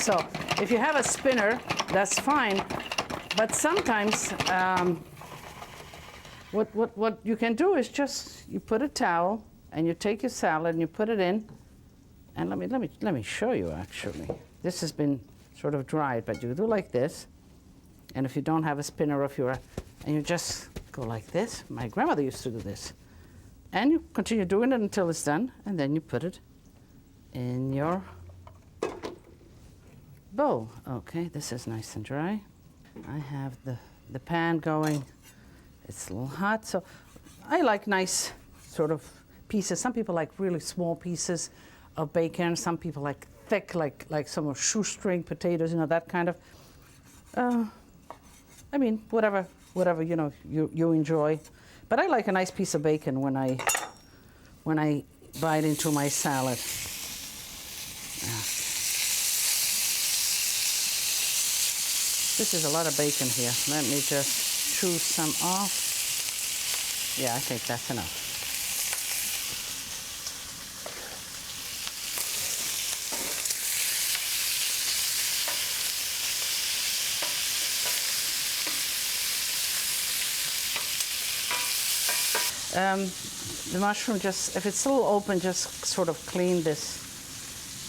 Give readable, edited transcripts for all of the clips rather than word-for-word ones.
So if you have a spinner, that's fine. But sometimes what you can do is just you put a towel and you take your salad and you put it in. And let me show you actually. This has been sort of dried, but you do like this. And if you don't have a spinner, or if you're, and you just go like this. My grandmother used to do this. And you continue doing it until it's done, and then you put it in your bowl. Okay, this is nice and dry. I have the pan going. It's a little hot, so I like nice sort of pieces. Some people like really small pieces of bacon. Some people like thick, like some of shoestring potatoes, you know, that kind of. I mean, whatever you know you enjoy. But I like a nice piece of bacon when I bite into my salad. This is a lot of bacon here. Let me just chew some off. Yeah, I think that's enough. The mushroom, just if it's still open, just sort of clean this.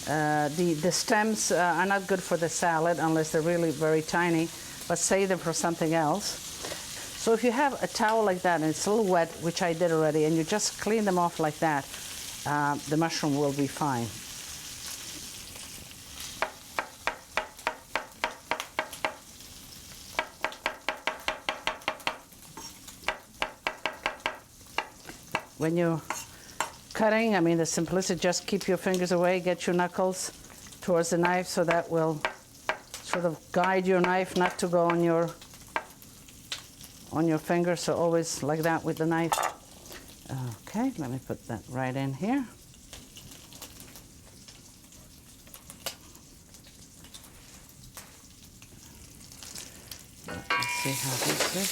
The stems are not good for the salad unless they're really very tiny, but save them for something else. So if you have a towel like that and it's a little wet, which I did already, and you just clean them off like that, the mushroom will be fine. When you're cutting, I mean, the simplicity, just keep your fingers away, get your knuckles towards the knife, so that will sort of guide your knife not to go on your finger, so always like that with the knife. Okay, let me put that right in here. Let's see how this is.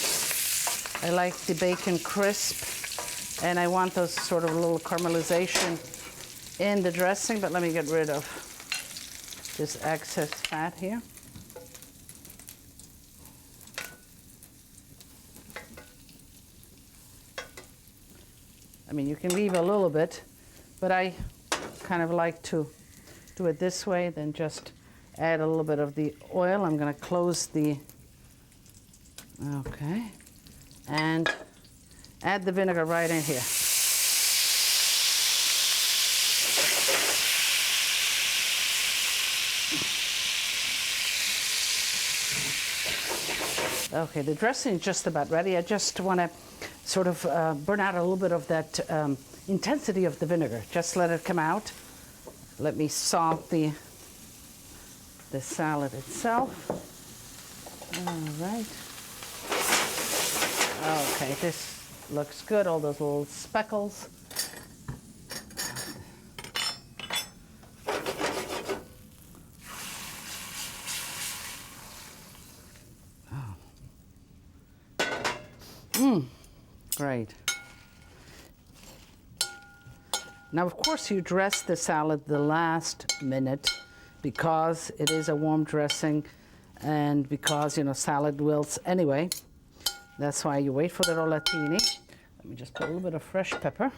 I like the bacon crisp. And I want those sort of a little caramelization in the dressing, but let me get rid of this excess fat here. I mean, you can leave a little bit, but I kind of like to do it this way, then just add a little bit of the oil. I'm going to close the, okay, and add the vinegar right in here. Okay, the dressing is just about ready. I just want to sort of burn out a little bit of that intensity of the vinegar. Just let it come out. Let me salt the salad itself. All right. Okay, this looks good, all those little speckles. Great. Now, of course, you dress the salad the last minute because it is a warm dressing and because, you know, salad wilts anyway. That's why you wait for the rollatini. Let me just put a little bit of fresh pepper.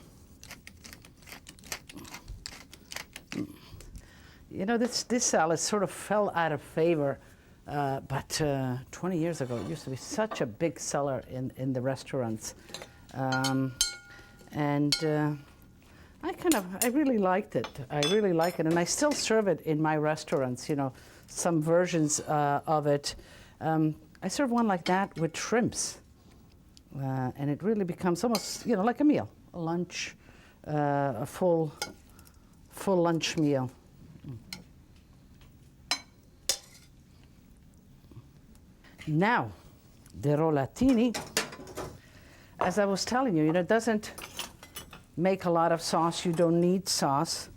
You know, this salad sort of fell out of favor, but 20 years ago it used to be such a big seller in the restaurants. I really liked it. I really like it, and I still serve it in my restaurants, you know, some versions of it. I serve one like that with shrimps. And it really becomes almost, you know, like a meal, a lunch, a full lunch meal. Now, the rollatini, as I was telling you, you know, it doesn't make a lot of sauce. You don't need sauce.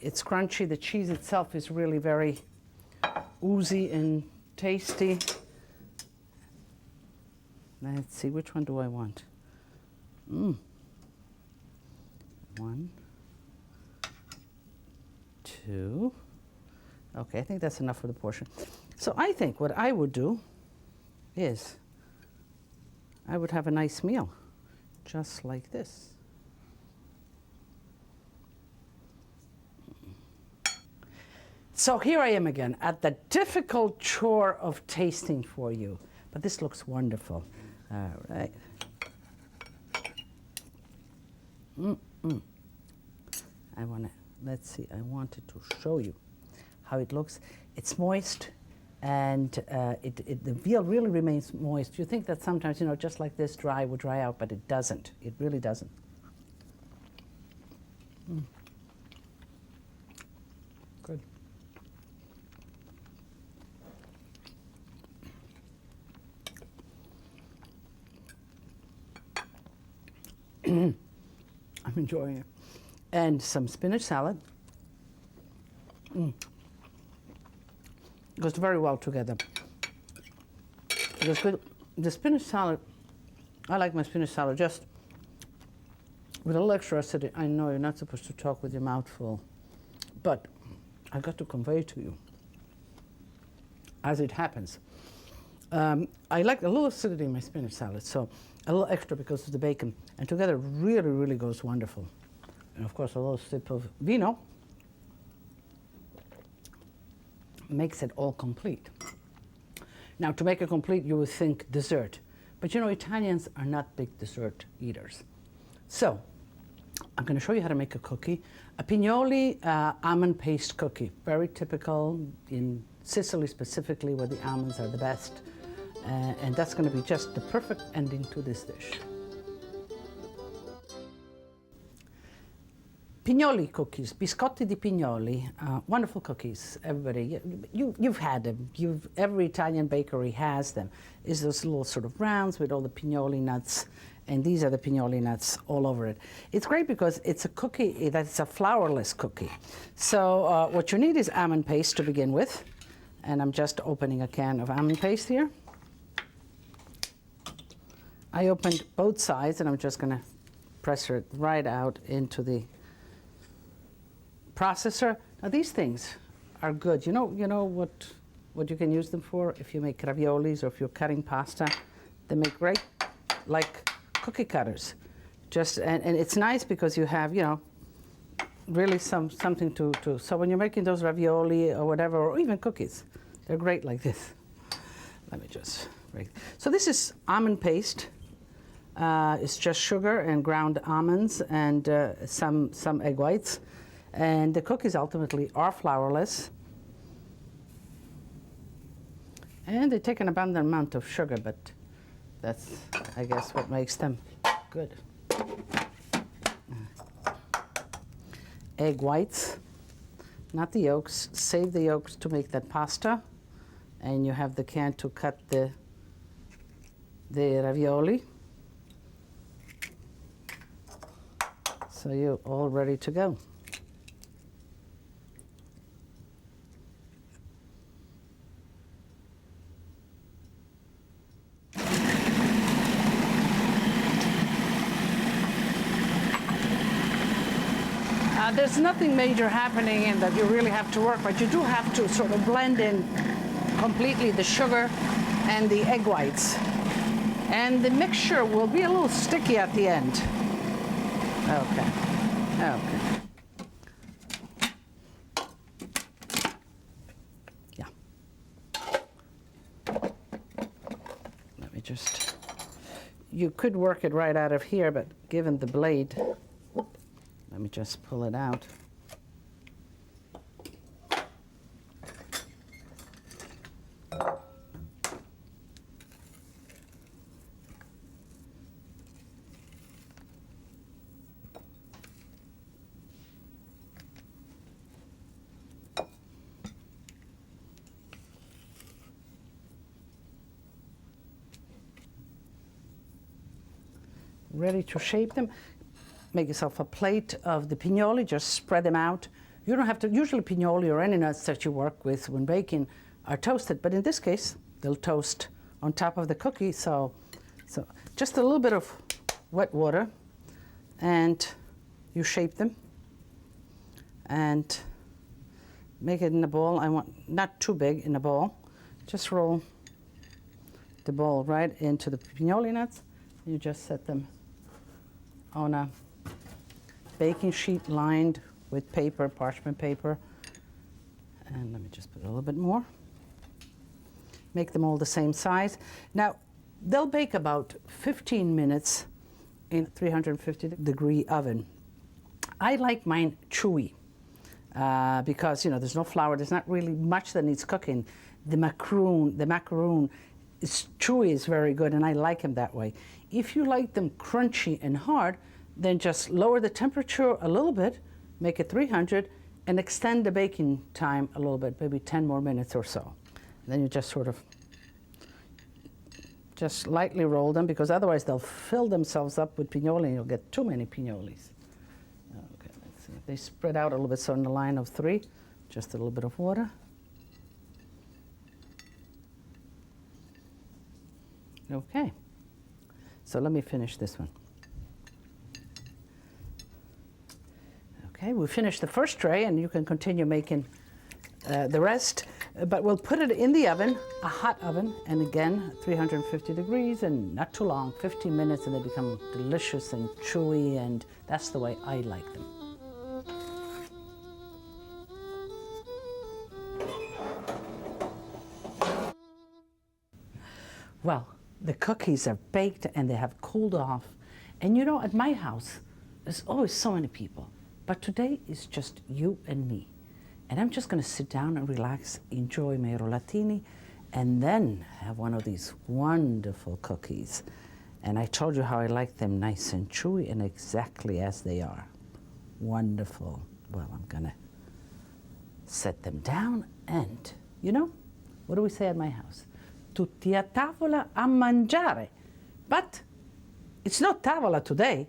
It's crunchy. The cheese itself is really very oozy and tasty. Let's see, which one do I want? One, two, 2. Okay, I think that's enough for the portion. So I think what I would do is I would have a nice meal, just like this. So here I am again at the difficult chore of tasting for you. But this looks wonderful. All right. I want to, let's see, I wanted to show you how it looks. It's moist, and the veal really remains moist. You think that sometimes, you know, just like this, dry would dry out, but it doesn't. It really doesn't. Good. I'm enjoying it. And some spinach salad. Goes very well together. The spinach salad, I like my spinach salad just with a little extra acidity. I know you're not supposed to talk with your mouth full, but I got to convey to you, as it happens. I like a little acidity in my spinach salad, so a little extra because of the bacon, and together really, really goes wonderful. And of course, a little sip of vino makes it all complete. Now, to make it complete, you would think dessert. But you know, Italians are not big dessert eaters. So, I'm going to show you how to make a cookie. A pignoli almond paste cookie. Very typical in Sicily specifically, where the almonds are the best. And that's going to be just the perfect ending to this dish. Pignoli cookies, biscotti di pignoli, wonderful cookies. Everybody, you've had them. Every Italian bakery has them. It's those little sort of rounds with all the pignoli nuts, and these are the pignoli nuts all over it. It's great because it's a cookie that's a flourless cookie. So what you need is almond paste to begin with, and I'm just opening a can of almond paste here. I opened both sides, and I'm just going to press it right out into the processor. Now these things are good. You know what you can use them for? If you make raviolis or if you're cutting pasta, they make great like cookie cutters. And it's nice because you have, you know, really something to so when you're making those ravioli or whatever, or even cookies, they're great like this. Let me just break. So this is almond paste. It's just sugar and ground almonds and some egg whites. And the cookies ultimately are flourless. And they take an abundant amount of sugar, but that's, I guess, what makes them good. Egg whites, not the yolks. Save the yolks to make that pasta. And you have the can to cut the ravioli. So you're all ready to go. There's nothing major happening in that you really have to work, but you do have to sort of blend in completely the sugar and the egg whites. And the mixture will be a little sticky at the end. Okay. Yeah. Let me just, you could work it right out of here, but given the blade, let me just pull it out. Ready to shape them. Make yourself a plate of the pignoli, just spread them out. You don't have to, usually pignoli or any nuts that you work with when baking are toasted, but in this case, they'll toast on top of the cookie, so just a little bit of wet water, and you shape them. And make it in a bowl. I want not too big in a bowl. Just roll the bowl right into the pinoli nuts. You just set them on a baking sheet lined with paper, parchment paper. And let me just put a little bit more. Make them all the same size. Now, they'll bake about 15 minutes in 350-degree oven. I like mine chewy because, you know, there's no flour. There's not really much that needs cooking. The macaroon is chewy, is very good, and I like them that way. If you like them crunchy and hard, then just lower the temperature a little bit, make it 300, and extend the baking time a little bit, maybe 10 more minutes or so. And then you just sort of just lightly roll them, because otherwise they'll fill themselves up with pinoli and you'll get too many pinolis. Okay, let's see. They spread out a little bit, so in the line of 3, just a little bit of water. Okay, so let me finish this one. Okay, we finished the first tray, and you can continue making the rest, but we'll put it in the oven, a hot oven, and again, 350 degrees, and not too long, 15 minutes, and they become delicious and chewy, and that's the way I like them. Well, the cookies are baked and they have cooled off. And you know, at my house, there's always so many people. But today is just you and me. And I'm just gonna sit down and relax, enjoy my rolatini, and then have one of these wonderful cookies. And I told you how I like them nice and chewy and exactly as they are. Wonderful. Well, I'm gonna set them down, and you know, what do we say at my house? Tutti a tavola a mangiare. But it's not tavola today.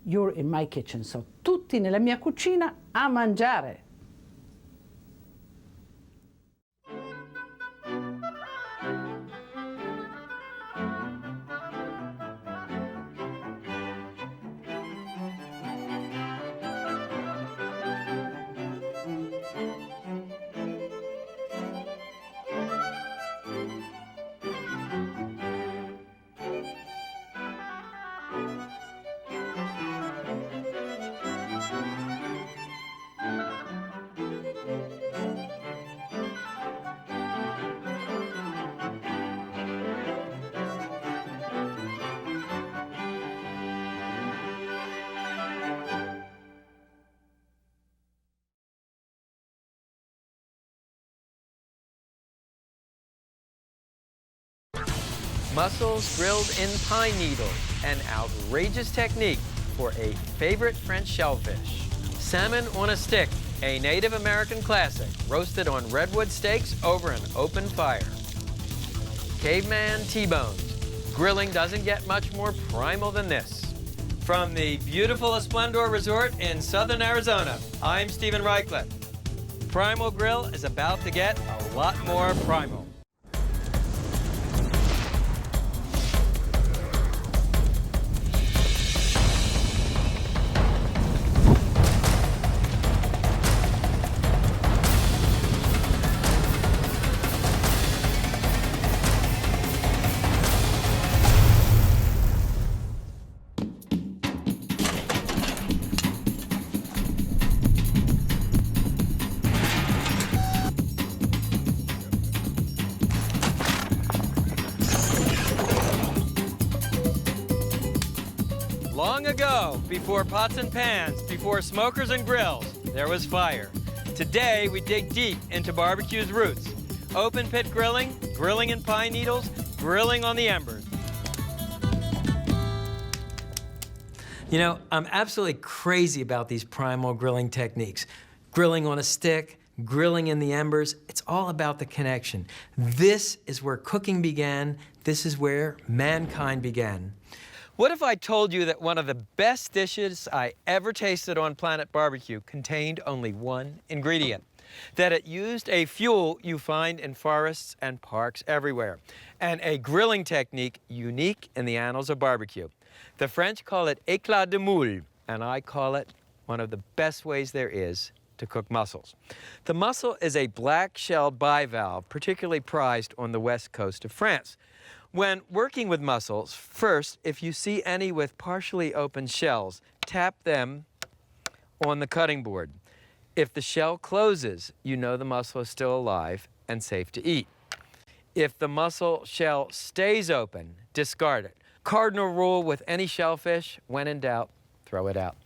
You're in my kitchen, so tutti nella mia cucina a mangiare. Mussels grilled in pine needles, an outrageous technique for a favorite French shellfish. Salmon on a stick, a Native American classic, roasted on redwood steaks over an open fire. Caveman T-bones. Grilling doesn't get much more primal than this. From the beautiful Esplendor Resort in southern Arizona, I'm Stephen Reichlet. Primal Grill is about to get a lot more primal. Long ago, before pots and pans, before smokers and grills, there was fire. Today, we dig deep into barbecue's roots. Open pit grilling, grilling in pine needles, grilling on the embers. You know, I'm absolutely crazy about these primal grilling techniques. Grilling on a stick, grilling in the embers, it's all about the connection. This is where cooking began. This is where mankind began. What if I told you that one of the best dishes I ever tasted on Planet Barbecue contained only one ingredient? That it used a fuel you find in forests and parks everywhere, and a grilling technique unique in the annals of barbecue. The French call it éclat de moule, and I call it one of the best ways there is to cook mussels. The mussel is a black-shelled bivalve, particularly prized on the west coast of France. When working with mussels, first, if you see any with partially open shells, tap them on the cutting board. If the shell closes, you know the mussel is still alive and safe to eat. If the mussel shell stays open, discard it. Cardinal rule with any shellfish, when in doubt, throw it out.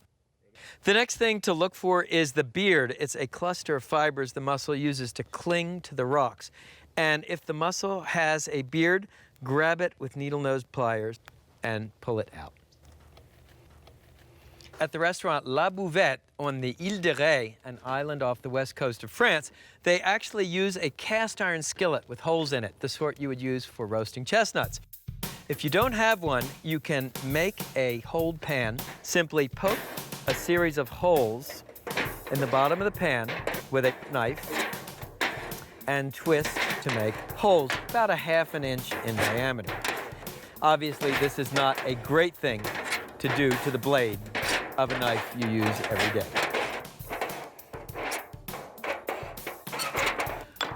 The next thing to look for is the beard. It's a cluster of fibers the mussel uses to cling to the rocks. And if the mussel has a beard, grab it with needle-nose pliers and pull it out. At the restaurant La Bouvette on the Ile de Ré, an island off the west coast of France, they actually use a cast iron skillet with holes in it, the sort you would use for roasting chestnuts. If you don't have one, you can make a holed pan. Simply poke a series of holes in the bottom of the pan with a knife and twist to make holes about 1/2 inch in diameter. Obviously, this is not a great thing to do to the blade of a knife you use every day.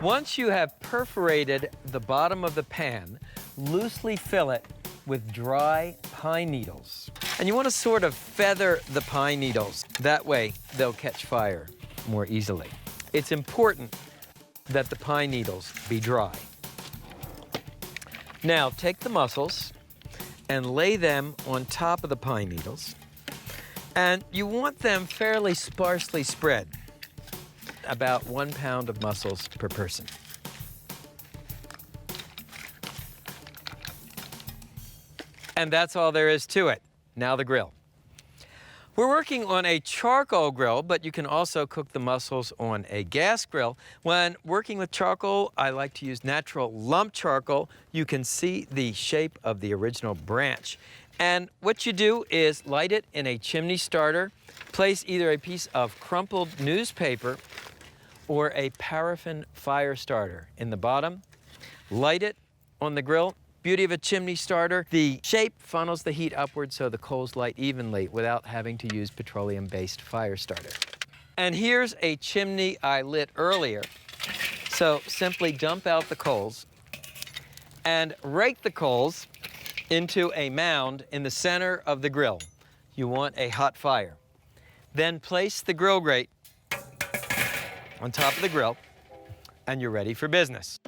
Once you have perforated the bottom of the pan, loosely fill it with dry pine needles. And you want to sort of feather the pine needles. That way, they'll catch fire more easily. It's important that the pine needles be dry. Now, take the mussels and lay them on top of the pine needles. And you want them fairly sparsely spread, about 1 pound of mussels per person. And that's all there is to it. Now the grill. We're working on a charcoal grill, but you can also cook the mussels on a gas grill. When working with charcoal, I like to use natural lump charcoal. You can see the shape of the original branch. And what you do is light it in a chimney starter, place either a piece of crumpled newspaper or a paraffin fire starter in the bottom, light it on the grill. Beauty of a chimney starter, the shape funnels the heat upward so the coals light evenly without having to use petroleum-based fire starter. And here's a chimney I lit earlier. So simply dump out the coals and rake the coals into a mound in the center of the grill. You want a hot fire. Then place the grill grate on top of the grill and you're ready for business.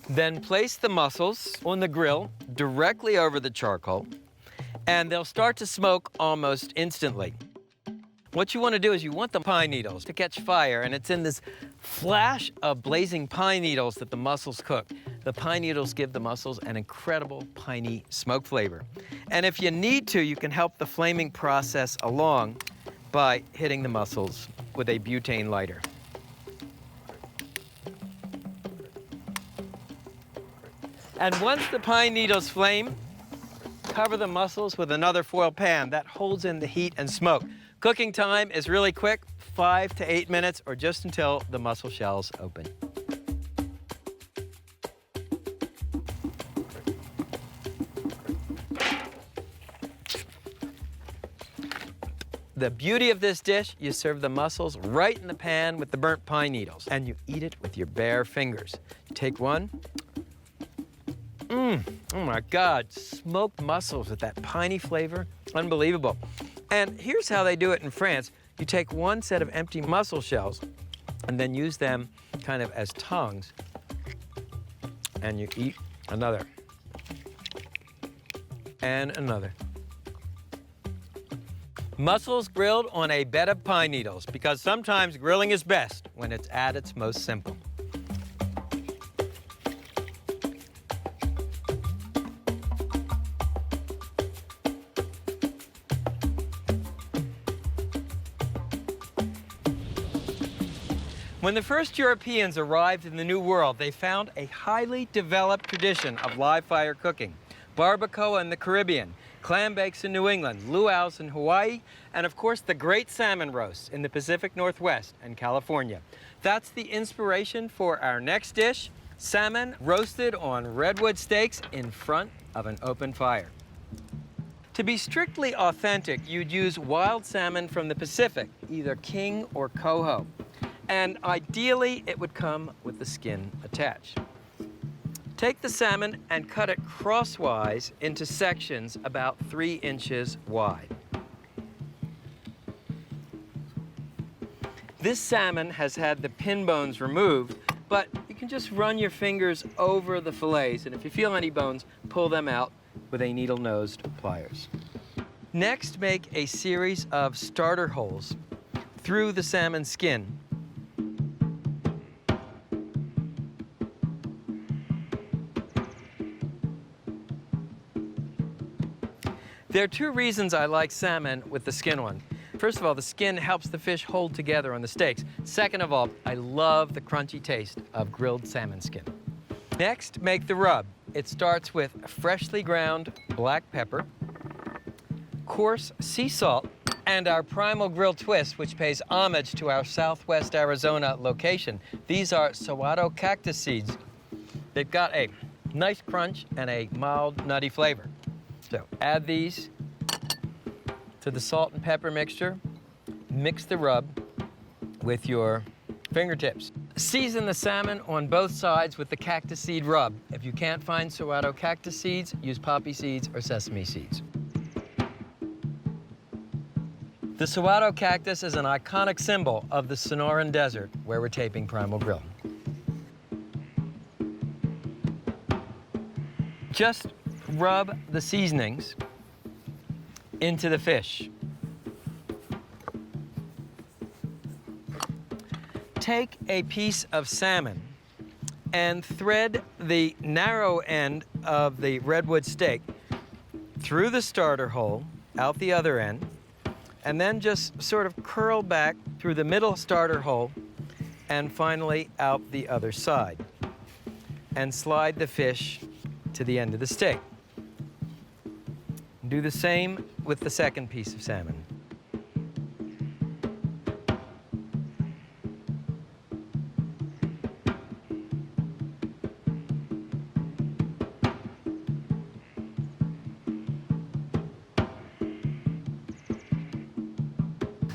Then place the mussels on the grill directly over the charcoal, and they'll start to smoke almost instantly. What you want to do is you want the pine needles to catch fire, and it's in this flash of blazing pine needles that the mussels cook. The pine needles give the mussels an incredible piney smoke flavor. And if you need to, you can help the flaming process along by hitting the mussels with a butane lighter. And once the pine needles flame, cover the mussels with another foil pan. That holds in the heat and smoke. Cooking time is really quick, 5 to 8 minutes, or just until the mussel shells open. The beauty of this dish, you serve the mussels right in the pan with the burnt pine needles, and you eat it with your bare fingers. Take one. Oh my God, smoked mussels with that piney flavor, unbelievable. And here's how they do it in France. You take one set of empty mussel shells and then use them kind of as tongs, and you eat another and another. Mussels grilled on a bed of pine needles, because sometimes grilling is best when it's at its most simple. When the first Europeans arrived in the New World, they found a highly developed tradition of live fire cooking. Barbacoa in the Caribbean, clam bakes in New England, luau's in Hawaii, and of course the great salmon roasts in the Pacific Northwest and California. That's the inspiration for our next dish, salmon roasted on redwood steaks in front of an open fire. To be strictly authentic, you'd use wild salmon from the Pacific, either king or coho. And ideally, it would come with the skin attached. Take the salmon and cut it crosswise into sections about 3 inches wide. This salmon has had the pin bones removed, but you can just run your fingers over the fillets, and if you feel any bones, pull them out with a needle-nosed pliers. Next, make a series of starter holes through the salmon skin. There are 2 reasons I like salmon with the skin on. First of all, the skin helps the fish hold together on the steaks. Second of all, I love the crunchy taste of grilled salmon skin. Next, make the rub. It starts with freshly ground black pepper, coarse sea salt, and our Primal Grill twist, which pays homage to our Southwest Arizona location. These are saguaro cactus seeds. They've got a nice crunch and a mild, nutty flavor. So add these to the salt and pepper mixture. Mix the rub with your fingertips. Season the salmon on both sides with the cactus seed rub. If you can't find saguaro cactus seeds, use poppy seeds or sesame seeds. The saguaro cactus is an iconic symbol of the Sonoran Desert, where we're taping Primal Grill. Just rub the seasonings into the fish. Take a piece of salmon and thread the narrow end of the redwood steak through the starter hole, out the other end, and then just sort of curl back through the middle starter hole and finally out the other side. And slide the fish to the end of the steak. Do the same with the second piece of salmon.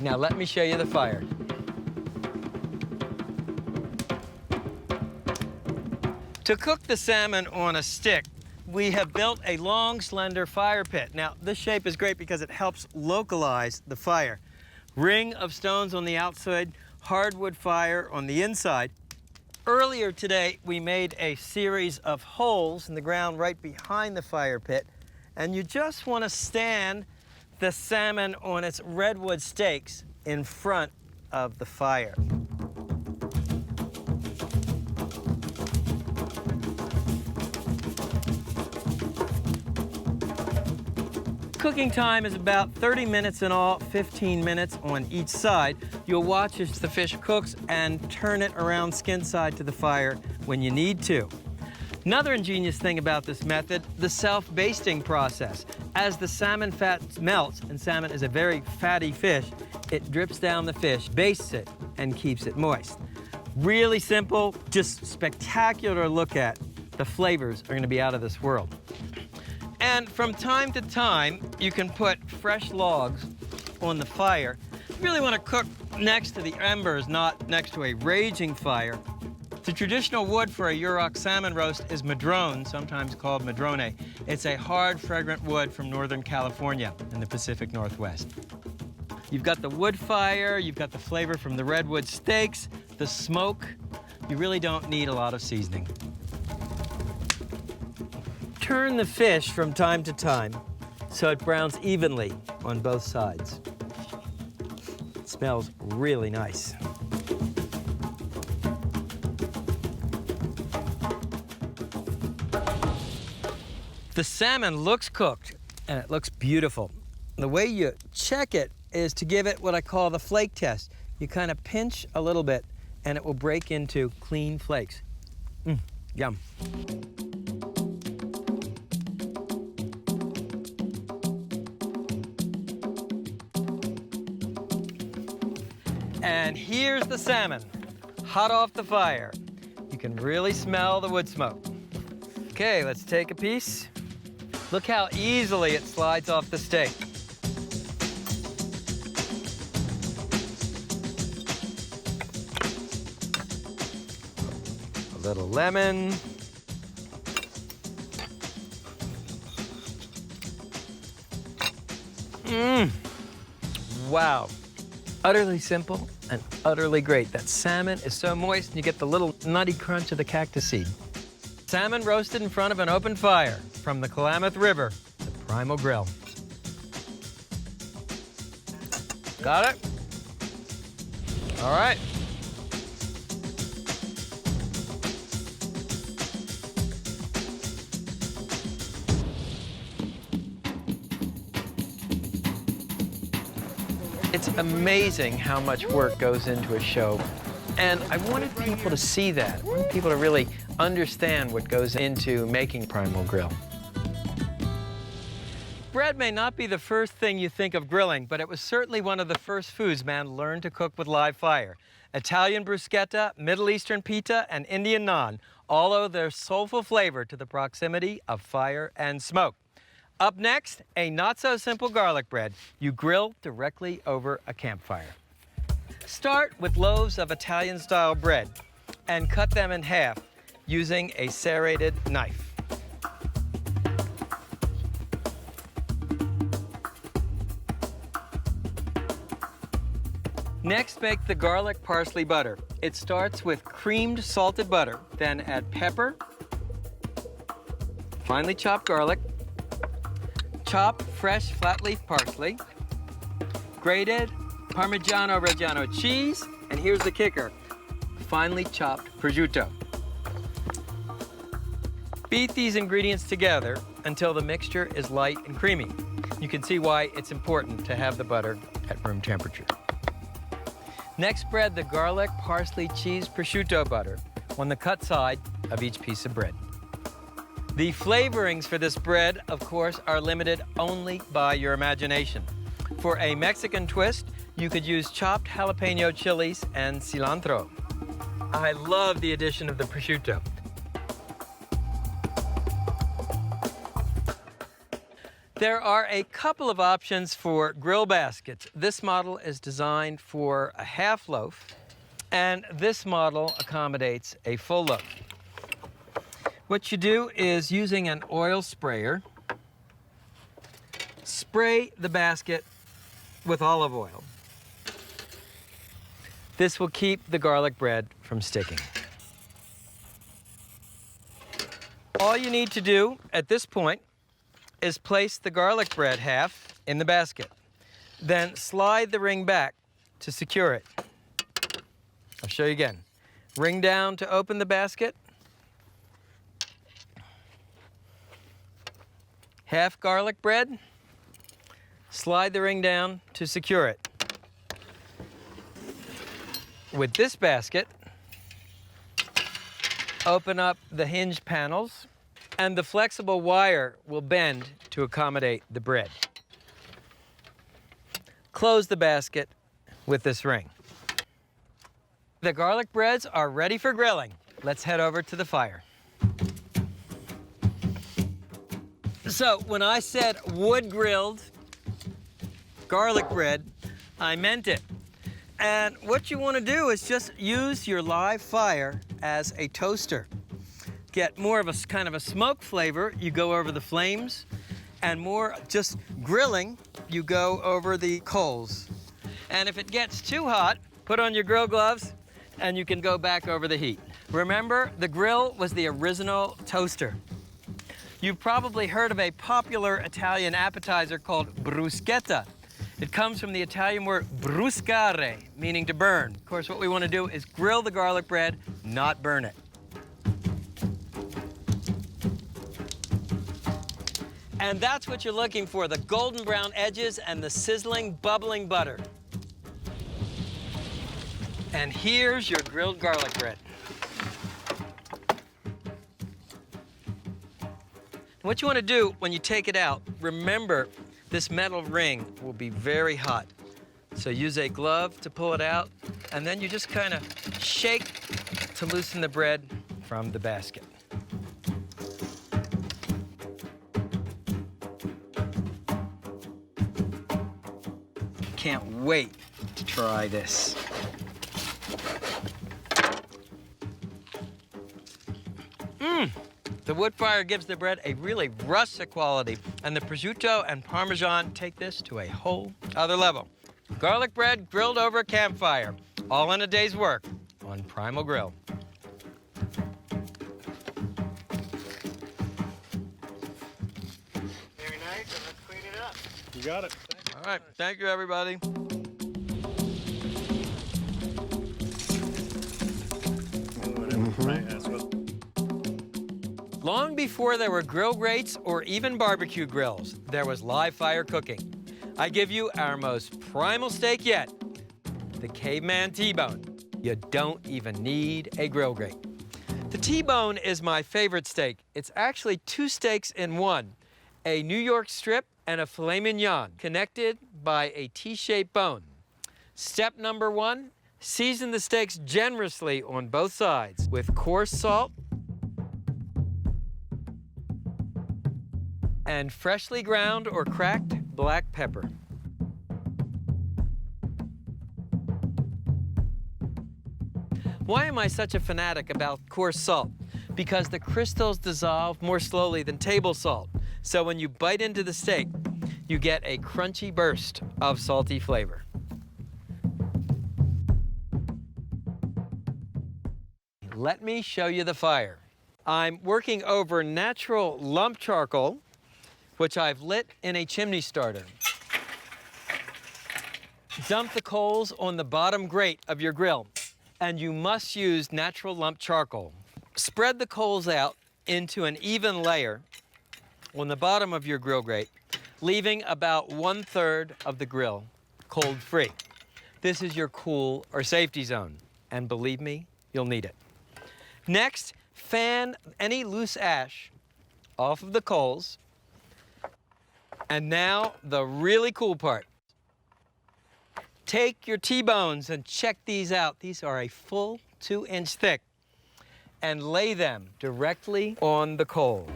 Now let me show you the fire. To cook the salmon on a stick, we have built a long, slender fire pit. Now, this shape is great because it helps localize the fire. Ring of stones on the outside, hardwood fire on the inside. Earlier today, we made a series of holes in the ground right behind the fire pit, and you just want to stand the salmon on its redwood stakes in front of the fire. Cooking time is about 30 minutes in all, 15 minutes on each side. You'll watch as the fish cooks and turn it around skin side to the fire when you need to. Another ingenious thing about this method, the self-basting process. As the salmon fat melts, and salmon is a very fatty fish, it drips down the fish, bastes it, and keeps it moist. Really simple, just spectacular to look at. The flavors are going to be out of this world. And from time to time, you can put fresh logs on the fire. You really want to cook next to the embers, not next to a raging fire. The traditional wood for a Yurok salmon roast is madrone, sometimes called madrone. It's a hard, fragrant wood from Northern California in the Pacific Northwest. You've got the wood fire, you've got the flavor from the redwood steaks, the smoke. You really don't need a lot of seasoning. Turn the fish from time to time so it browns evenly on both sides. It smells really nice. The salmon looks cooked and it looks beautiful. The way you check it is to give it what I call the flake test. You kind of pinch a little bit and it will break into clean flakes. Yum. And here's the salmon, hot off the fire. You can really smell the wood smoke. Okay, let's take a piece. Look how easily it slides off the steak. A little lemon. Wow. Utterly simple and utterly great. That salmon is so moist, and you get the little nutty crunch of the cactus seed. Salmon roasted in front of an open fire from the Klamath River, the Primal Grill. Got it? All right. It's amazing how much work goes into a show. And I wanted people to see that. I wanted people to really understand what goes into making Primal Grill. Bread may not be the first thing you think of grilling, but it was certainly one of the first foods man learned to cook with live fire. Italian bruschetta, Middle Eastern pita, and Indian naan all owe their soulful flavor to the proximity of fire and smoke. Up next, a not-so-simple garlic bread you grill directly over a campfire. Start with loaves of Italian-style bread and cut them in half using a serrated knife. Next, make the garlic parsley butter. It starts with creamed salted butter, then add pepper, finely chopped garlic, chop fresh flat leaf parsley, grated Parmigiano Reggiano cheese, and here's the kicker, finely chopped prosciutto. Beat these ingredients together until the mixture is light and creamy. You can see why it's important to have the butter at room temperature. Next, spread the garlic, parsley, cheese, prosciutto butter on the cut side of each piece of bread. The flavorings for this bread, of course, are limited only by your imagination. For a Mexican twist, you could use chopped jalapeno chilies and cilantro. I love the addition of the prosciutto. There are a couple of options for grill baskets. This model is designed for a half loaf, and this model accommodates a full loaf. What you do is, using an oil sprayer, spray the basket with olive oil. This will keep the garlic bread from sticking. All you need to do at this point is place the garlic bread half in the basket. Then slide the ring back to secure it. I'll show you again. Ring down to open the basket. Half garlic bread. Slide the ring down to secure it. With this basket, open up the hinge panels, and the flexible wire will bend to accommodate the bread. Close the basket with this ring. The garlic breads are ready for grilling. Let's head over to the fire. So when I said wood-grilled garlic bread, I meant it. And what you want to do is just use your live fire as a toaster. Get more of a kind of a smoke flavor, you go over the flames, and more just grilling, you go over the coals. And if it gets too hot, put on your grill gloves and you can go back over the heat. Remember, the grill was the original toaster. You've probably heard of a popular Italian appetizer called bruschetta. It comes from the Italian word bruscare, meaning to burn. Of course, what we want to do is grill the garlic bread, not burn it. And that's what you're looking for, the golden brown edges and the sizzling, bubbling butter. And here's your grilled garlic bread. What you want to do when you take it out, remember this metal ring will be very hot. So use a glove to pull it out, and then you just kind of shake to loosen the bread from the basket. can't wait to try this. The wood fire gives the bread a really rustic quality, and the prosciutto and Parmesan take this to a whole other level. Garlic bread grilled over a campfire, all in a day's work on Primal Grill. Very nice, and let's clean it up. You got it. All right, thank you, everybody. Long before there were grill grates or even barbecue grills, there was live fire cooking. I give you our most primal steak yet, the caveman T-bone. You don't even need a grill grate. The T-bone is my favorite steak. It's actually two steaks in one, a New York strip and a filet mignon, connected by a T-shaped bone. Step number 1, season the steaks generously on both sides with coarse salt and freshly ground or cracked black pepper. Why am I such a fanatic about coarse salt? Because the crystals dissolve more slowly than table salt. So when you bite into the steak, you get a crunchy burst of salty flavor. Let me show you the fire. I'm working over natural lump charcoal, which I've lit in a chimney starter. Dump the coals on the bottom grate of your grill, and you must use natural lump charcoal. Spread the coals out into an even layer on the bottom of your grill grate, leaving about 1/3 of the grill cold-free. This is your cool or safety zone, and believe me, you'll need it. Next, fan any loose ash off of the coals. And now, the really cool part. Take your T-bones and check these out. These are a full 2-inch thick. And lay them directly on the coals.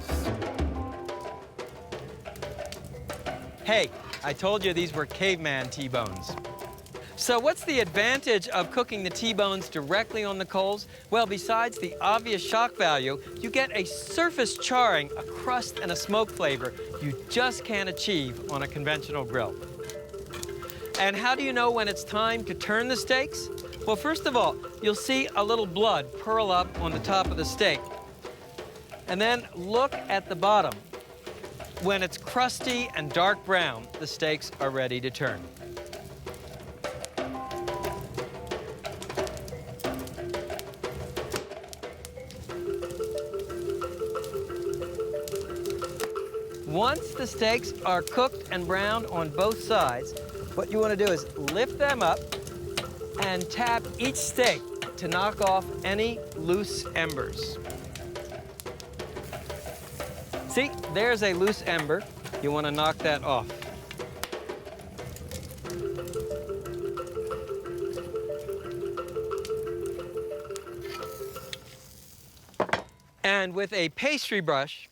Hey, I told you these were caveman T-bones. So what's the advantage of cooking the T-bones directly on the coals? Well, besides the obvious shock value, you get a surface charring, a crust, and a smoke flavor you just can't achieve on a conventional grill. And how do you know when it's time to turn the steaks? Well, first of all, you'll see a little blood purl up on the top of the steak. And then look at the bottom. When it's crusty and dark brown, the steaks are ready to turn. Once the steaks are cooked and browned on both sides, what you want to do is lift them up and tap each steak to knock off any loose embers. See, there's a loose ember. You want to knock that off. And with a pastry brush,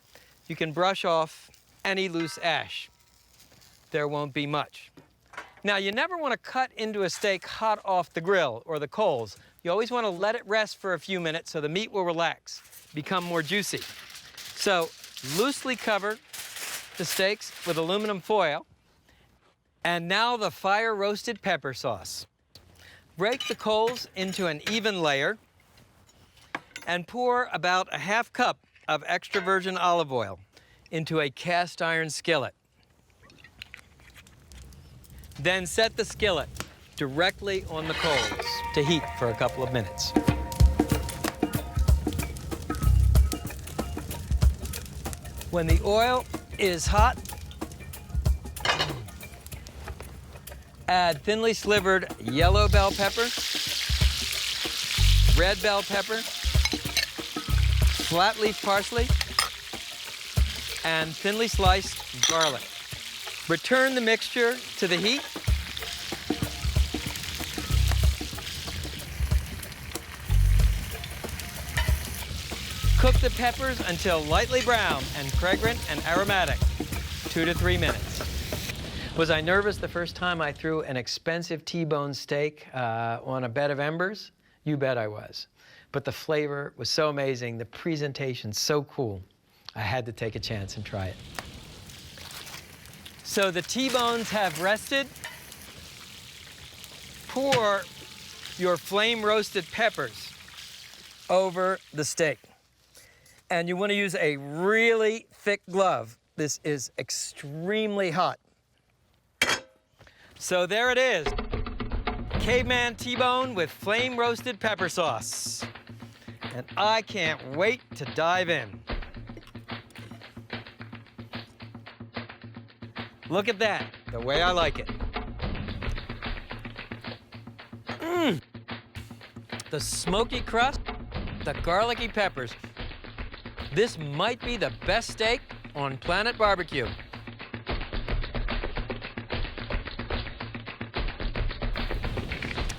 you can brush off any loose ash. There won't be much. Now, you never want to cut into a steak hot off the grill or the coals. You always want to let it rest for a few minutes so the meat will relax, become more juicy. So, loosely cover the steaks with aluminum foil. And now the fire-roasted pepper sauce. Break the coals into an even layer and pour about a half cup of extra virgin olive oil into a cast iron skillet. Then set the skillet directly on the coals to heat for a couple of minutes. When the oil is hot, add thinly slivered yellow bell pepper, red bell pepper, flat leaf parsley, and thinly sliced garlic. Return the mixture to the heat. Cook the peppers until lightly brown and fragrant and aromatic, 2 to 3 minutes. Was I nervous the first time I threw an expensive T-bone steak on a bed of embers? You bet I was. But the flavor was so amazing, the presentation so cool, I had to take a chance and try it. So the T-bones have rested. Pour your flame-roasted peppers over the steak. And you want to use a really thick glove. This is extremely hot. So there it is. Caveman T-bone with flame-roasted pepper sauce. And I can't wait to dive in. Look at that, the way I like it. The smoky crust, the garlicky peppers. This might be the best steak on Planet Barbecue.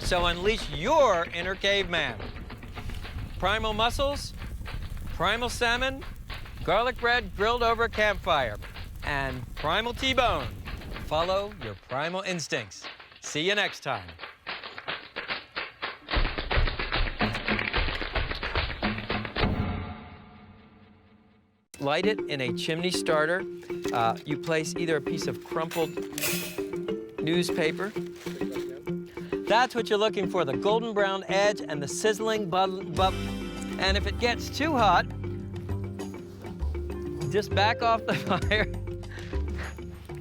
So unleash your inner caveman. Primal mussels, primal salmon, garlic bread grilled over a campfire, and primal T-bone. Follow your primal instincts. See you next time. Light it in a chimney starter. You place either a piece of crumpled newspaper. That's what you're looking for, the golden brown edge and the sizzling bubble. And if it gets too hot, just back off the fire.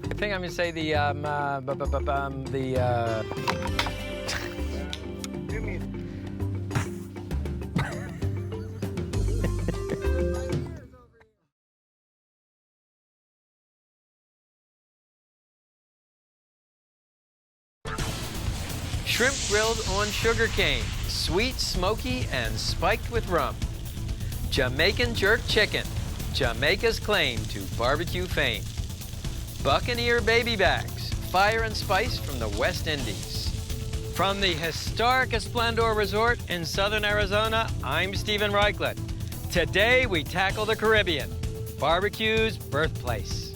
I think I'm gonna say shrimp grilled on sugar cane, sweet, smoky, and spiked with rum. Jamaican jerk chicken, Jamaica's claim to barbecue fame. Buccaneer baby backs, fire and spice from the West Indies. From the historic Esplendor Resort in southern Arizona, I'm Stephen Reichlet. Today we tackle the Caribbean, barbecue's birthplace.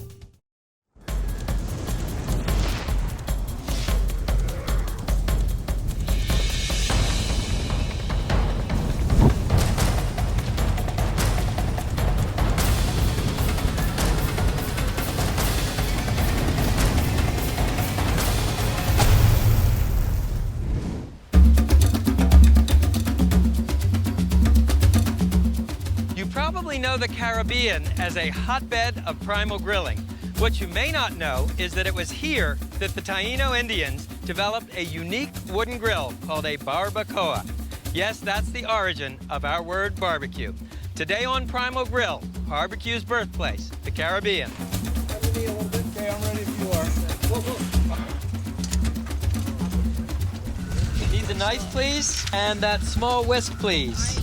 Know the Caribbean as a hotbed of primal grilling. What you may not know is that it was here that the Taino Indians developed a unique wooden grill called a barbacoa. Yes, that's the origin of our word barbecue. Today on Primal Grill, barbecue's birthplace, the Caribbean. Okay, I'm ready if you are. Need the knife, please, and that small whisk, please.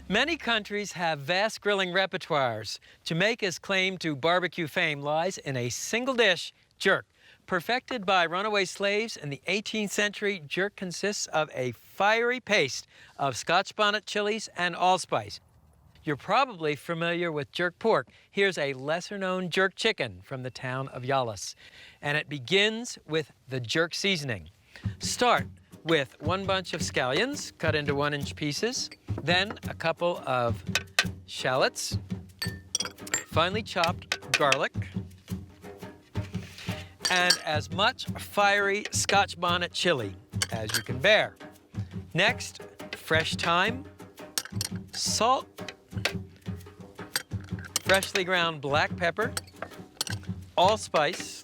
Many countries have vast grilling repertoires. Jamaica's claim to barbecue fame lies in a single dish, jerk. Perfected by runaway slaves in the 18th century, jerk consists of a fiery paste of Scotch bonnet chilies and allspice. You're probably familiar with jerk pork. Here's a lesser-known jerk chicken from the town of Yallis. And it begins with the jerk seasoning. Start with one bunch of scallions cut into 1-inch pieces, then a couple of shallots, finely chopped garlic, and as much fiery Scotch bonnet chili as you can bear. Next, fresh thyme, salt, freshly ground black pepper, allspice,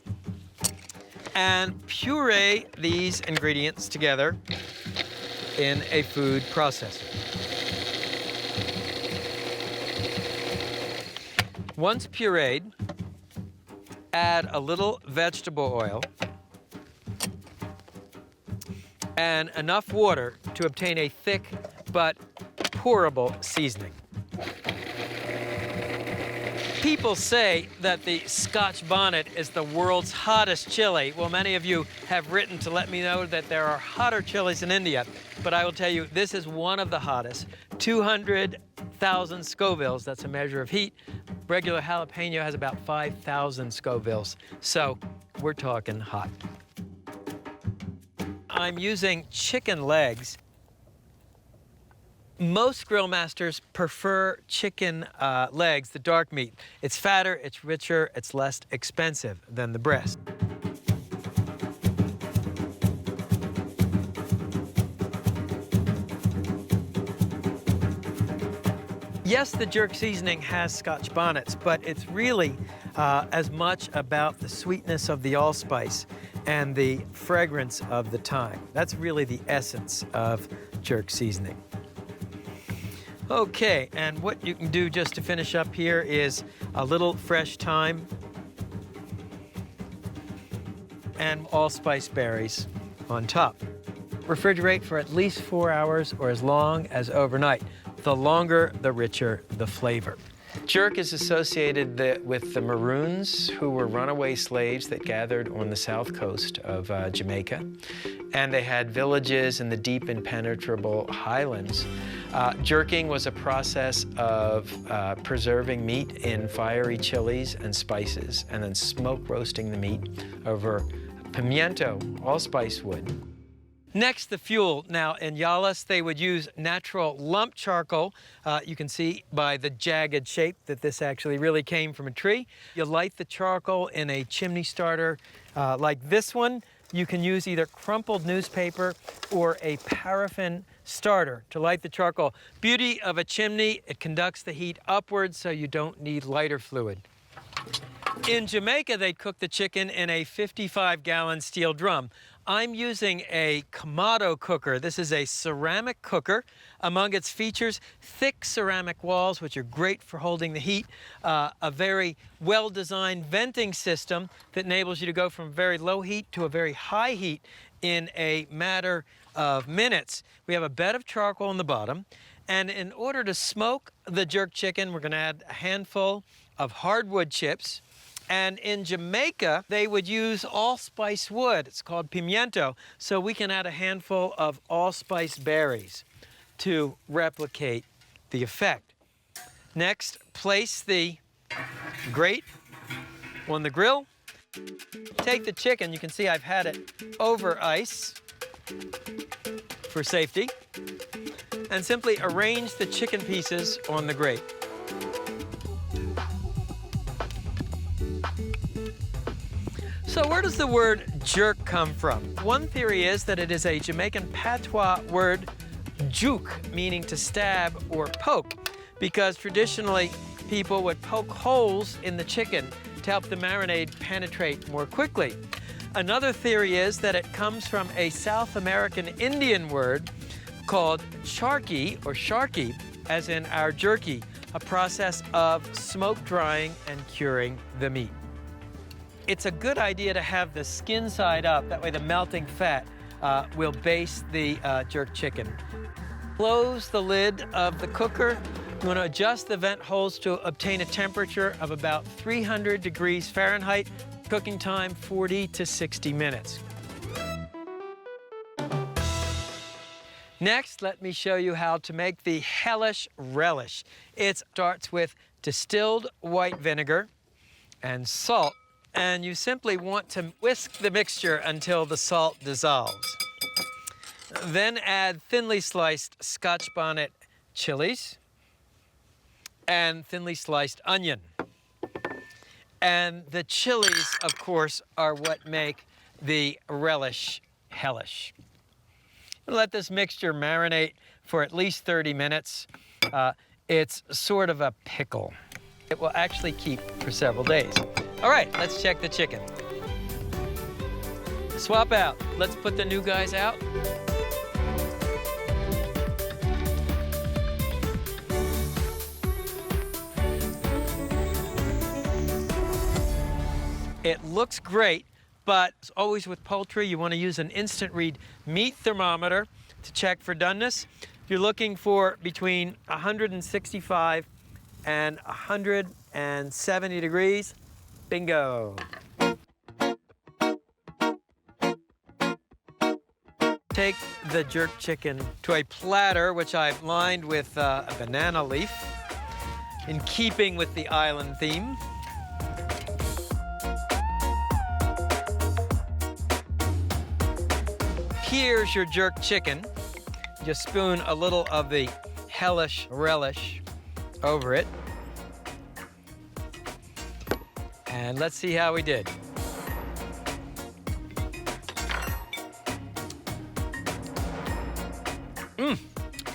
and puree these ingredients together in a food processor. Once pureed, add a little vegetable oil and enough water to obtain a thick but pourable seasoning. People say that the Scotch bonnet is the world's hottest chili. Well, many of you have written to let me know that there are hotter chilies in India. but I will tell you, this is one of the hottest. 200,000 Scovilles, that's a measure of heat. Regular jalapeno has about 5,000 Scovilles, so we're talking hot. I'm using chicken legs. Most grill masters prefer chicken legs, the dark meat. It's fatter, it's richer, it's less expensive than the breast. Yes, the jerk seasoning has Scotch bonnets, but it's really as much about the sweetness of the allspice and the fragrance of the thyme. That's really the essence of jerk seasoning. Okay, and what you can do just to finish up here is a little fresh thyme and allspice berries on top. Refrigerate for at least 4 hours or as long as overnight. The longer, the richer the flavor. Jerk is associated with the Maroons, who were runaway slaves that gathered on the south coast of Jamaica. And they had villages in the deep, impenetrable highlands. Jerking was a process of preserving meat in fiery chilies and spices, and then smoke roasting the meat over pimiento, allspice wood. Next, the fuel. Now, in Yalis, they would use natural lump charcoal. You can see by the jagged shape that this actually really came from a tree. You light the charcoal in a chimney starter like this one. You can use either crumpled newspaper or a paraffin starter to light the charcoal. Beauty of a chimney, it conducts the heat upwards, so you don't need lighter fluid. In Jamaica, they cook the chicken in a 55-gallon steel drum. I'm using a Kamado cooker. This is a ceramic cooker. Among its features, thick ceramic walls, which are great for holding the heat, a very well-designed venting system that enables you to go from very low heat to a very high heat in a matter of minutes. We have a bed of charcoal on the bottom, and in order to smoke the jerk chicken, we're going to add a handful of hardwood chips. And in Jamaica, they would use allspice wood. It's called pimiento. So we can add a handful of allspice berries to replicate the effect. Next, place the grate on the grill. Take the chicken. You can see I've had it over ice for safety. And simply arrange the chicken pieces on the grate. So where does the word jerk come from? One theory is that it is a Jamaican patois word, juke, meaning to stab or poke, because traditionally people would poke holes in the chicken to help the marinade penetrate more quickly. Another theory is that it comes from a South American Indian word called charqui, or sharky, as in our jerky, a process of smoke drying and curing the meat. It's a good idea to have the skin side up. That way the melting fat will baste the jerk chicken. Close the lid of the cooker. You want to adjust the vent holes to obtain a temperature of about 300 degrees Fahrenheit. Cooking time 40 to 60 minutes. Next, let me show you how to make the hellish relish. It starts with distilled white vinegar and salt. And you simply want to whisk the mixture until the salt dissolves. Then add thinly sliced Scotch bonnet chilies and thinly sliced onion. And the chilies, of course, are what make the relish hellish. Let this mixture marinate for at least 30 minutes. It's sort of a pickle. It will actually keep for several days. All right, let's check the chicken. Swap out. Let's put the new guys out. It looks great, but as always with poultry, you want to use an instant read meat thermometer to check for doneness. If you're looking for between 165 and 170 degrees, bingo. take the jerk chicken to a platter, which I've lined with a banana leaf, in keeping with the island theme. Here's your jerk chicken. Just spoon a little of the hellish relish over it. And let's see how we did.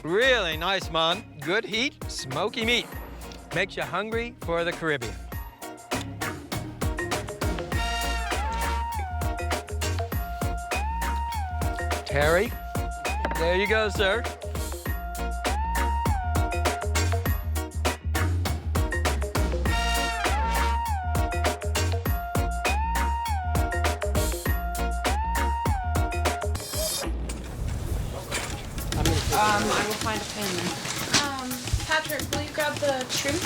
Really nice, man. Good heat, smoky meat. Makes you hungry for the Caribbean. Terry, there you go, sir. I will find a pan then. Patrick, will you grab the shrimp?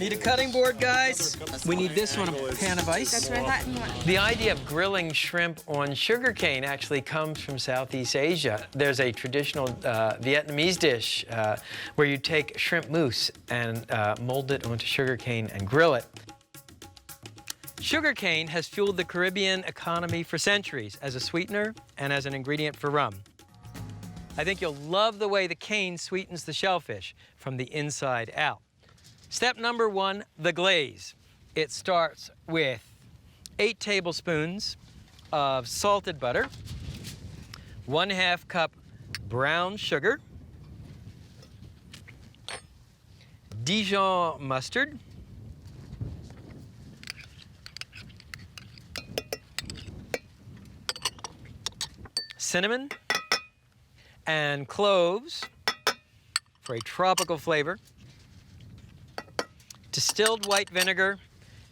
Need a cutting board, guys? We need this one, a pan of ice. That's what I thought you wanted. The idea of grilling shrimp on sugarcane actually comes from Southeast Asia. There's a traditional Vietnamese dish where you take shrimp mousse and mold it onto sugarcane and grill it. Sugarcane has fueled the Caribbean economy for centuries as a sweetener and as an ingredient for rum. I think you'll love the way the cane sweetens the shellfish from the inside out. Step number 1, the glaze. It starts with 8 tablespoons of salted butter, 1/2 cup brown sugar, Dijon mustard, cinnamon, and cloves for a tropical flavor, distilled white vinegar,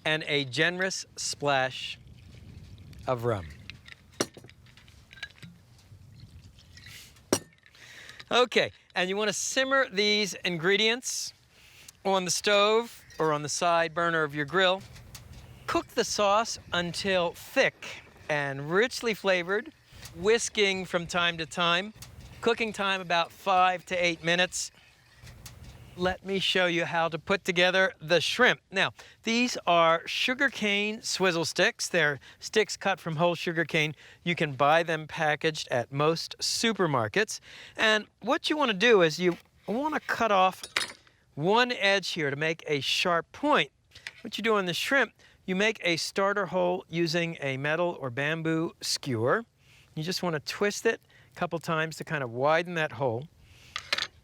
and a generous splash of rum. Okay, and you want to simmer these ingredients on the stove or on the side burner of your grill. Cook the sauce until thick and richly flavored, whisking from time to time. Cooking time about 5 to 8 minutes. Let me show you how to put together the shrimp. Now, these are sugarcane swizzle sticks. They're sticks cut from whole sugarcane. You can buy them packaged at most supermarkets. And what you want to do is you want to cut off one edge here to make a sharp point. What you do on the shrimp, you make a starter hole using a metal or bamboo skewer. You just want to twist it a couple times to kind of widen that hole.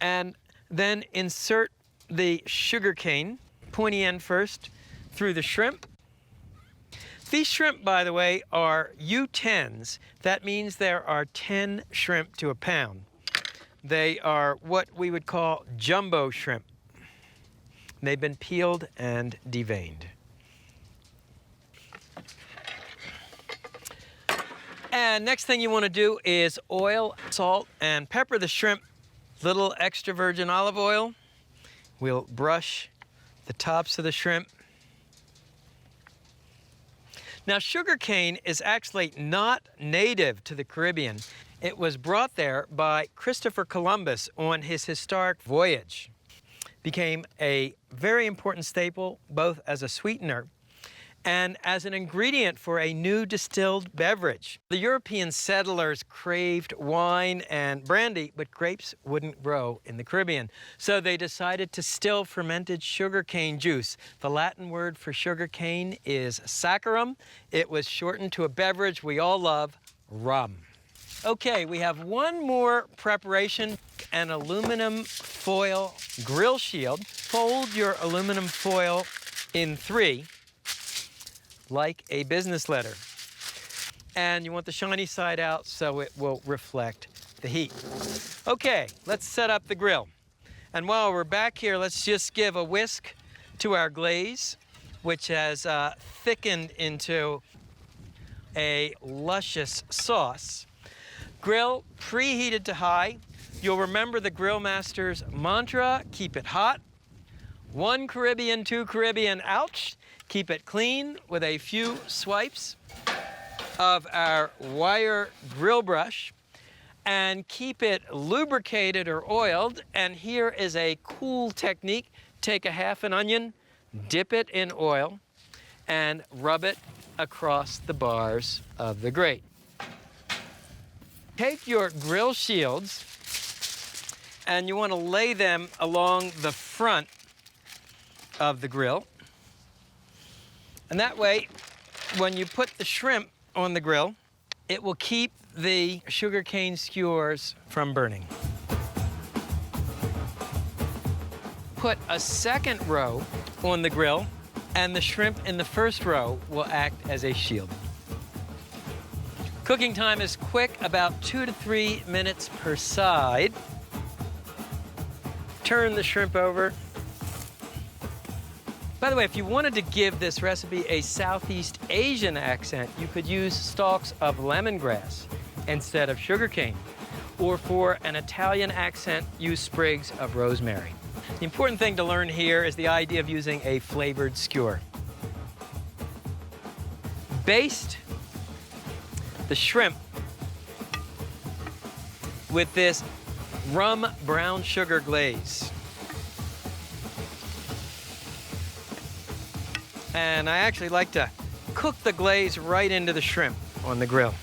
And then insert the sugar cane, pointy end first, through the shrimp. These shrimp, by the way, are U10s. That means there are 10 shrimp to a pound. They are what we would call jumbo shrimp. They've been peeled and deveined. And next thing you want to do is oil, salt, and pepper the shrimp. Little extra virgin olive oil. We'll brush the tops of the shrimp. Now, sugarcane is actually not native to the Caribbean. It was brought there by Christopher Columbus on his historic voyage. Became a very important staple, both as a sweetener and as an ingredient for a new distilled beverage. The European settlers craved wine and brandy, but grapes wouldn't grow in the Caribbean. So they decided to still fermented sugarcane juice. The Latin word for sugarcane is saccharum. It was shortened to a beverage we all love, rum. Okay, we have one more preparation, an aluminum foil grill shield. Fold your aluminum foil in 3, like a business letter. And you want the shiny side out so it will reflect the heat. Okay, let's set up the grill. And while we're back here, let's just give a whisk to our glaze, which has thickened into a luscious sauce. Grill preheated to high. You'll remember the grill master's mantra, keep it hot. 1 Caribbean, 2 Caribbean, ouch. Keep it clean with a few swipes. of our wire grill brush and keep it lubricated or oiled. And here is a cool technique. Take a half an onion, dip it in oil, and rub it across the bars of the grate. Take your grill shields and you want to lay them along the front of the grill. And that way, when you put the shrimp on the grill, it will keep the sugarcane skewers from burning. Put a second row on the grill, and the shrimp in the first row will act as a shield. Cooking time is quick, about 2 to 3 minutes per side. Turn the shrimp over. By the way, if you wanted to give this recipe a Southeast Asian accent, you could use stalks of lemongrass instead of sugarcane. Or for an Italian accent, use sprigs of rosemary. The important thing to learn here is the idea of using a flavored skewer. Baste the shrimp with this rum brown sugar glaze. And I actually like to cook the glaze right into the shrimp on the grill.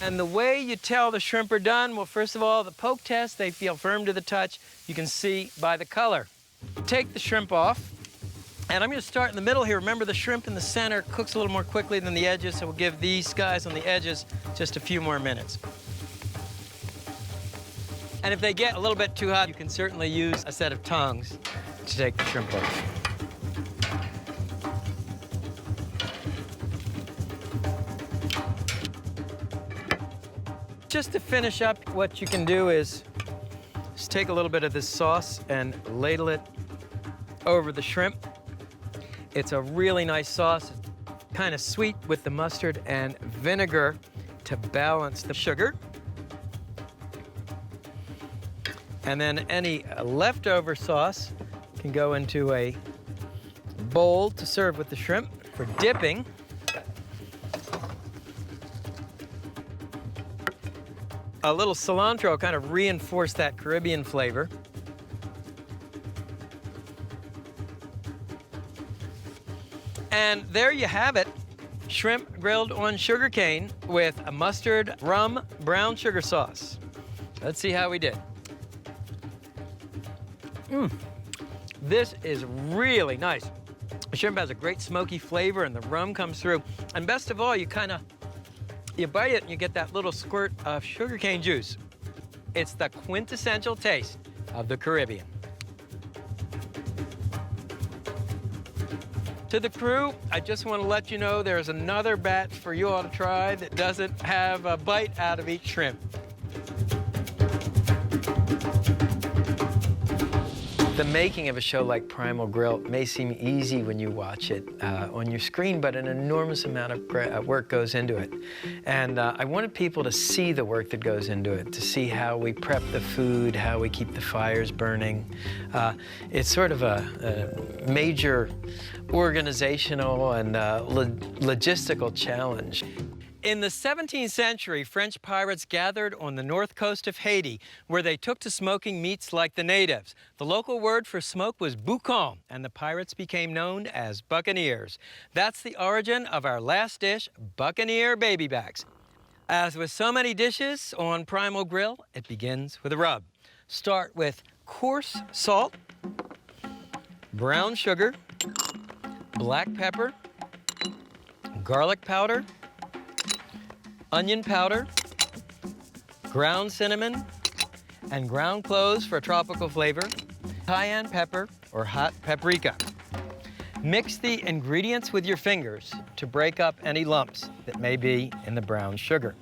And the way you tell the shrimp are done, well, first of all, the poke test, they feel firm to the touch. You can see by the color. Take the shrimp off. And I'm going to start in the middle here. Remember, the shrimp in the center cooks a little more quickly than the edges, so we'll give these guys on the edges just a few more minutes. And if they get a little bit too hot, you can certainly use a set of tongs to take the shrimp off. Just to finish up, what you can do is just take a little bit of this sauce and ladle it over the shrimp. It's a really nice sauce, kind of sweet with the mustard and vinegar to balance the sugar. And then any leftover sauce can go into a bowl to serve with the shrimp. For dipping, a little cilantro kind of reinforced that Caribbean flavor. And there you have it, shrimp grilled on sugarcane with a mustard rum brown sugar sauce. Let's see how we did. This is really nice. The shrimp has a great smoky flavor and the rum comes through. And best of all, you bite it and you get that little squirt of sugarcane juice. It's the quintessential taste of the Caribbean. To the crew, I just want to let you know there's another batch for you all to try that doesn't have a bite out of each shrimp. The making of a show like Primal Grill may seem easy when you watch it on your screen, but an enormous amount of work goes into it. And I wanted people to see the work that goes into it, to see how we prep the food, how we keep the fires burning. It's sort of a major organizational and logistical challenge. In the 17th century, French pirates gathered on the north coast of Haiti, where they took to smoking meats like the natives. The local word for smoke was boucan, and the pirates became known as buccaneers. That's the origin of our last dish, buccaneer baby backs. As with so many dishes on Primal Grill, it begins with a rub. Start with coarse salt, brown sugar, black pepper, garlic powder, onion powder, ground cinnamon, and ground cloves for a tropical flavor, cayenne pepper or hot paprika. Mix the ingredients with your fingers to break up any lumps that may be in the brown sugar.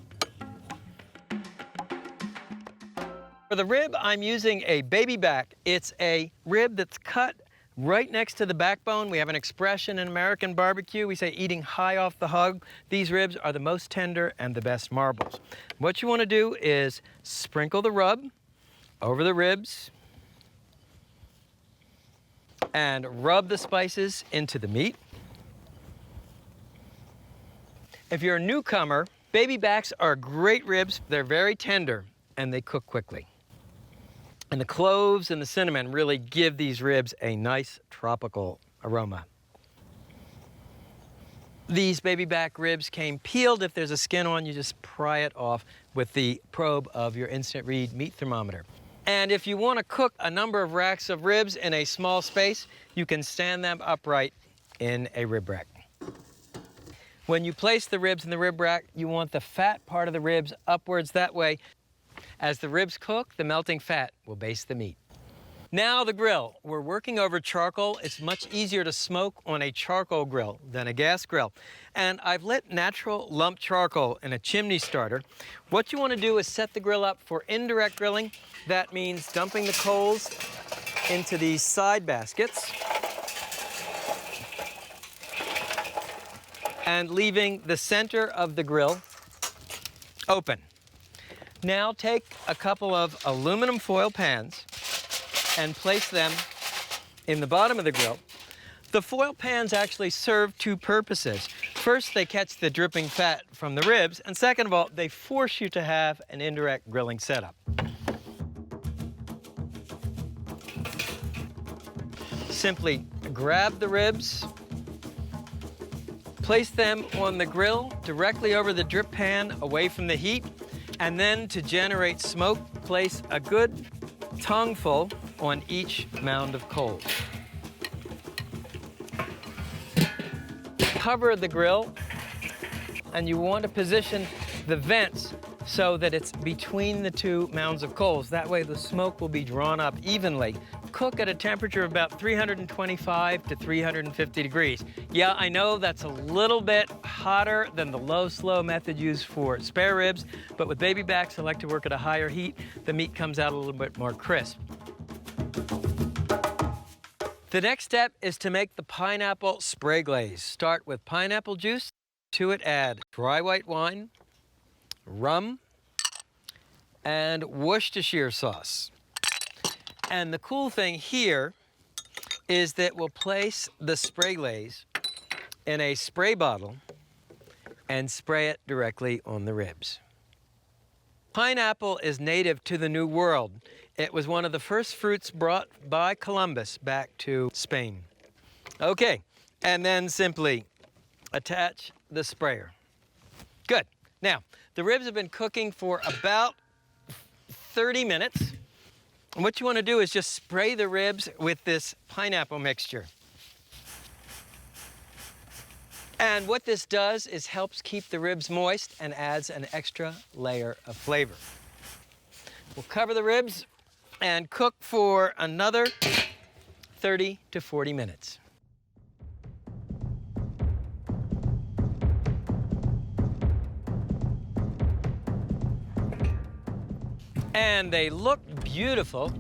For the rib, I'm using a baby back. It's a rib that's cut right next to the backbone. We have an expression in American barbecue. We say eating high off the hog. These ribs are the most tender and the best marbles. What you want to do is sprinkle the rub over the ribs. and rub the spices into the meat. If you're a newcomer, baby backs are great ribs. They're very tender and they cook quickly. And the cloves and the cinnamon really give these ribs a nice tropical aroma. These baby back ribs came peeled. If there's a skin on, you just pry it off with the probe of your instant read meat thermometer. And if you want to cook a number of racks of ribs in a small space, you can stand them upright in a rib rack. When you place the ribs in the rib rack, you want the fat part of the ribs upwards that way. As the ribs cook, the melting fat will baste the meat. Now the grill. We're working over charcoal. It's much easier to smoke on a charcoal grill than a gas grill. And I've lit natural lump charcoal in a chimney starter. What you want to do is set the grill up for indirect grilling. That means dumping the coals into these side baskets and leaving the center of the grill open. Now take a couple of aluminum foil pans and place them in the bottom of the grill. The foil pans actually serve two purposes. First, they catch the dripping fat from the ribs, and second of all, they force you to have an indirect grilling setup. Simply grab the ribs, place them on the grill directly over the drip pan away from the heat, and then to generate smoke, place a good tongueful on each mound of coals. Cover the grill, and you want to position the vents so that it's between the two mounds of coals. That way the smoke will be drawn up evenly. Cook at a temperature of about 325 to 350 degrees. Yeah, I know that's a little bit hotter than the low-slow method used for spare ribs, but with baby backs, I like to work at a higher heat. The meat comes out a little bit more crisp. The next step is to make the pineapple spray glaze. Start with pineapple juice. To it, add dry white wine, rum, and Worcestershire sauce. And the cool thing here is that we'll place the spray glaze in a spray bottle and spray it directly on the ribs. Pineapple is native to the New World. It was one of the first fruits brought by Columbus back to Spain. Okay, and then simply attach the sprayer. Good. Now, the ribs have been cooking for about 30 minutes. And what you want to do is just spray the ribs with this pineapple mixture. And what this does is helps keep the ribs moist and adds an extra layer of flavor. We'll cover the ribs and cook for another 30 to 40 minutes. And they look beautiful.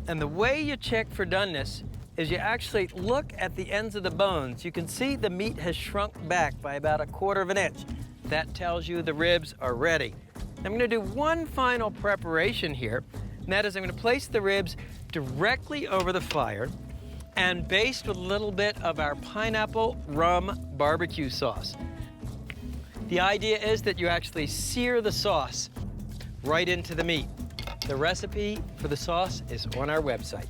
And the way you check for doneness is you actually look at the ends of the bones. You can see the meat has shrunk back by about 1/4 of an inch. That tells you the ribs are ready. I'm gonna do one final preparation here, and that is I'm gonna place the ribs directly over the fire and baste with a little bit of our pineapple rum barbecue sauce. The idea is that you actually sear the sauce right into the meat. The recipe for the sauce is on our website.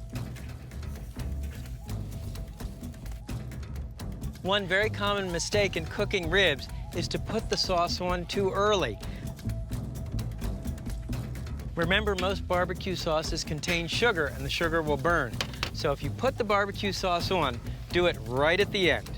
One very common mistake in cooking ribs is to put the sauce on too early. Remember, most barbecue sauces contain sugar, and the sugar will burn. So if you put the barbecue sauce on, do it right at the end.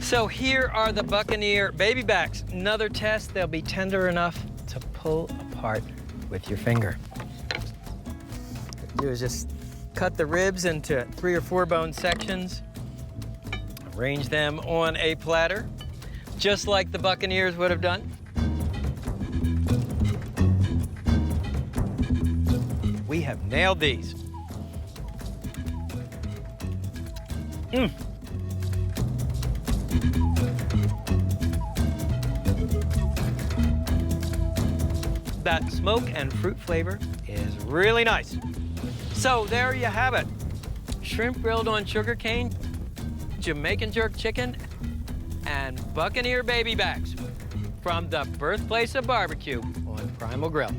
So here are the Buccaneer baby backs. Another test, they'll be tender enough to pull apart with your finger. What you do is just cut the ribs into 3 or 4 bone sections, arrange them on a platter, just like the Buccaneers would have done. We have nailed these. That smoke and fruit flavor is really nice. So there you have it. Shrimp grilled on sugarcane, Jamaican jerk chicken, and Buccaneer baby backs from the birthplace of barbecue on Primal Grill.